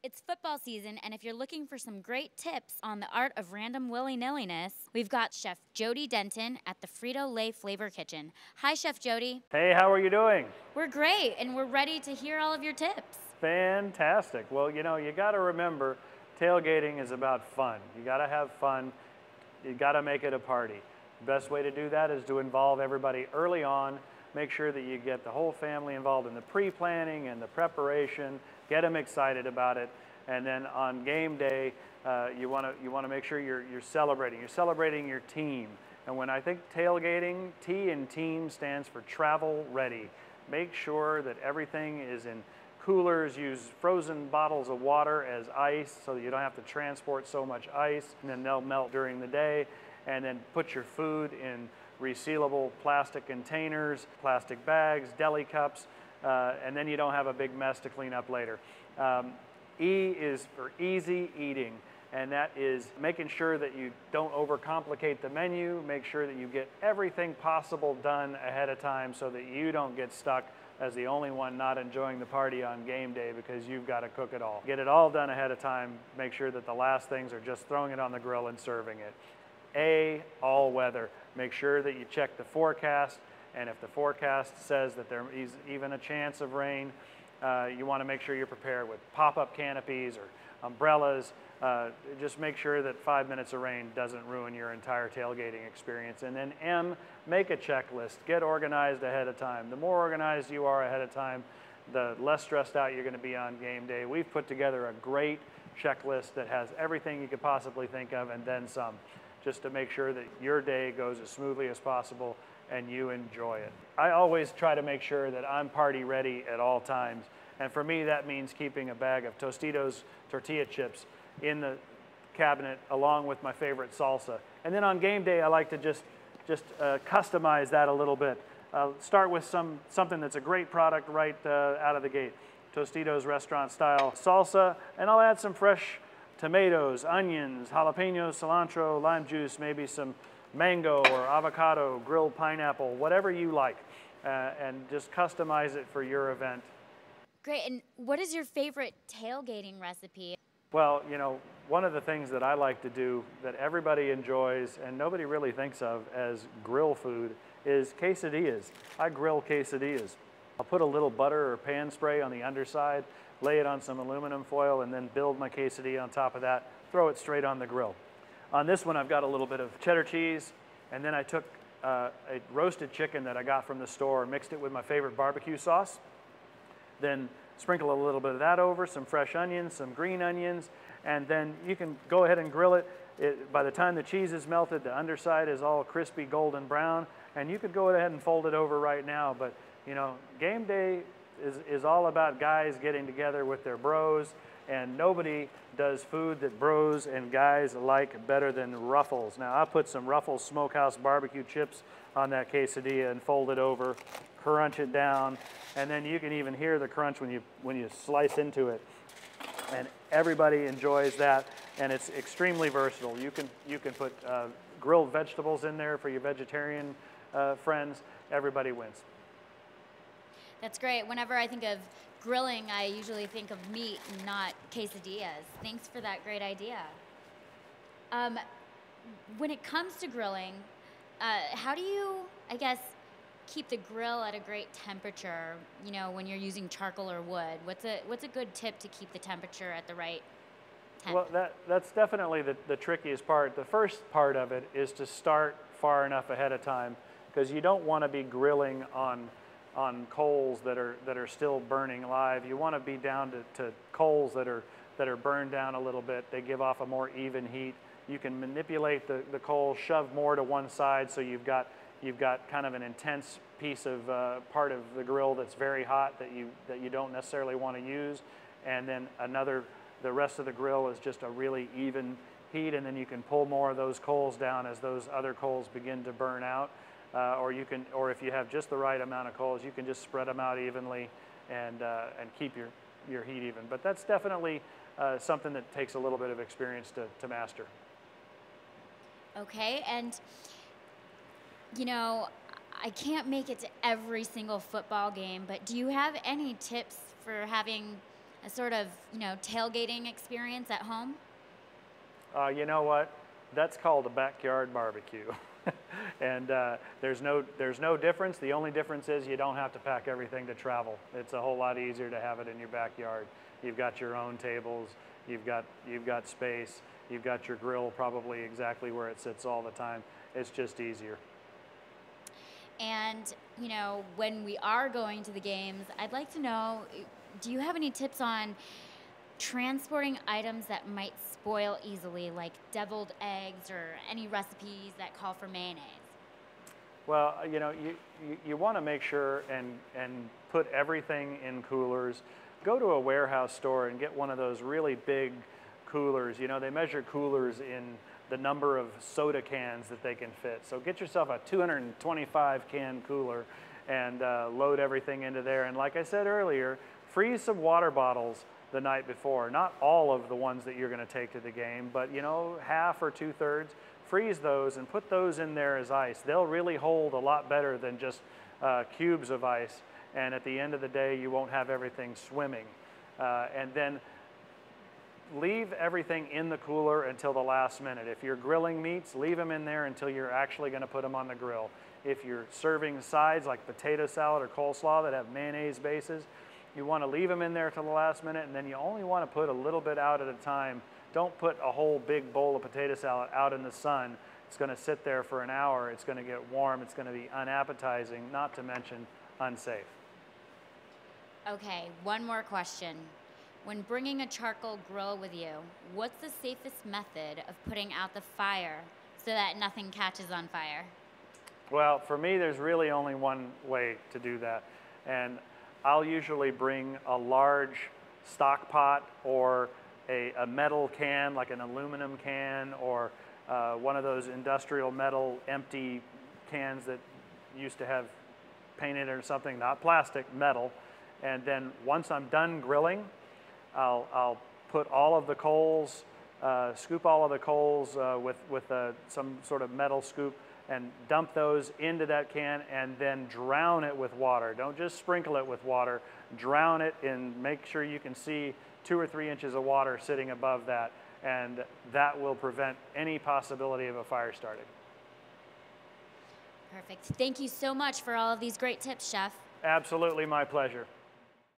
It's football season, and if you're looking for some great tips on the art of random willy-nilly-ness, we've got Chef Jody Denton at the Frito-Lay Flavor Kitchen. Hi, Chef Jody. Hey, how are you doing? We're great, and we're ready to hear all of your tips. Fantastic. Well, you got to remember, tailgating is about fun. You got to have fun. You got to make it a party. The best way to do that is to involve everybody early on. Make sure that you get the whole family involved in the pre-planning and the preparation. Get them excited about it, and then on game day, you want to make sure you're celebrating. You're celebrating your team. And when I think tailgating, T in team stands for travel ready. Make sure that everything is in coolers. Use frozen bottles of water as ice so that you don't have to transport so much ice, and then they'll melt during the day. And then put your food in resealable plastic containers, plastic bags, deli cups, and then you don't have a big mess to clean up later. E is for easy eating, and that is making sure that you don't overcomplicate the menu. Make sure that you get everything possible done ahead of time so that you don't get stuck as the only one not enjoying the party on game day because you've got to cook it all. Get it all done ahead of time. Make sure that the last things are just throwing it on the grill and serving it. A, all weather. Make sure that you check the forecast, and if the forecast says that there is even a chance of rain, you want to make sure you're prepared with pop-up canopies or umbrellas. Just make sure that 5 minutes of rain doesn't ruin your entire tailgating experience. And then M, make a checklist. Get organized ahead of time. The more organized you are ahead of time, the less stressed out you're going to be on game day. We've put together a great checklist that has everything you could possibly think of and then some, just to make sure that your day goes as smoothly as possible and you enjoy it. I always try to make sure that I'm party ready at all times. And for me, that means keeping a bag of Tostitos tortilla chips in the cabinet along with my favorite salsa. And then on game day, I like to just customize that a little bit. Start with something that's a great product right out of the gate. Tostitos restaurant style salsa, and I'll add some fresh tomatoes, onions, jalapenos, cilantro, lime juice, maybe some mango or avocado, grilled pineapple, whatever you like, and just customize it for your event. Great, and what is your favorite tailgating recipe? Well, one of the things that I like to do that everybody enjoys and nobody really thinks of as grill food is quesadillas. I grill quesadillas. I'll put a little butter or pan spray on the underside, lay it on some aluminum foil, and then build my quesadilla on top of that, throw it straight on the grill. On this one, I've got a little bit of cheddar cheese, and then I took a roasted chicken that I got from the store, mixed it with my favorite barbecue sauce, then sprinkle a little bit of that over, some fresh onions, some green onions, and then you can go ahead and grill it. By the time the cheese is melted, the underside is all crispy golden brown, and you could go ahead and fold it over right now, but game day is all about guys getting together with their bros, and nobody does food that bros and guys like better than Ruffles. Now, I put some Ruffles Smokehouse barbecue chips on that quesadilla and fold it over, crunch it down, and then you can even hear the crunch when you slice into it. And everybody enjoys that, and it's extremely versatile. You can put grilled vegetables in there for your vegetarian friends. Everybody wins. That's great. Whenever I think of grilling, I usually think of meat, not quesadillas. Thanks for that great idea. When it comes to grilling, how do you, I guess, keep the grill at a great temperature, when you're using charcoal or wood? What's a good tip to keep the temperature at the right temp? Well, that's definitely the trickiest part. The first part of it is to start far enough ahead of time, because you don't want to be grilling on coals that are still burning live. You want to be down to coals that are burned down a little bit. They give off a more even heat. You can manipulate the coals, shove more to one side, so you've got kind of an intense piece of part of the grill that's very hot that you don't necessarily want to use, and then the rest of the grill is just a really even heat, and then you can pull more of those coals down as those other coals begin to burn out. Or if you have just the right amount of coals, you can just spread them out evenly and keep your heat even. But that's definitely something that takes a little bit of experience to master. Okay, and I can't make it to every single football game, but do you have any tips for having a sort of, tailgating experience at home? You know what? That's called a backyard barbecue. And there's no difference. The only difference is you don't have to pack everything to travel. It's a whole lot easier to have it in your backyard. You've got your own tables, you've got space, you've got your grill probably exactly where it sits all the time. It's just easier. And, when we are going to the games, I'd like to know, do you have any tips on transporting items that might spoil easily, like deviled eggs or any recipes that call for mayonnaise? Well, you want to make sure and put everything in coolers. Go to a warehouse store and get one of those really big coolers. They measure coolers in the number of soda cans that they can fit. So get yourself a 225 can cooler and load everything into there. And like I said earlier, freeze some water bottles the night before. Not all of the ones that you're going to take to the game, but half or 2/3. Freeze those and put those in there as ice. They'll really hold a lot better than just cubes of ice. And at the end of the day, you won't have everything swimming. And then leave everything in the cooler until the last minute. If you're grilling meats, leave them in there until you're actually going to put them on the grill. If you're serving sides like potato salad or coleslaw that have mayonnaise bases, you want to leave them in there till the last minute, and then you only want to put a little bit out at a time. Don't put a whole big bowl of potato salad out in the sun. It's going to sit there for an hour. It's going to get warm. It's going to be unappetizing, not to mention unsafe. Okay, one more question. When bringing a charcoal grill with you, what's the safest method of putting out the fire so that nothing catches on fire? Well, for me, there's really only one way to do that. And I'll usually bring a large stock pot or a metal can, like an aluminum can, or one of those industrial metal empty cans that used to have painted or something, not plastic, metal. And then once I'm done grilling, I'll put all of the coals, scoop all of the coals with some sort of metal scoop and dump those into that can and then drown it with water. Don't just sprinkle it with water, drown it and make sure you can see 2 or 3 inches of water sitting above that, and that will prevent any possibility of a fire starting. Perfect. Thank you so much for all of these great tips, Chef. Absolutely my pleasure.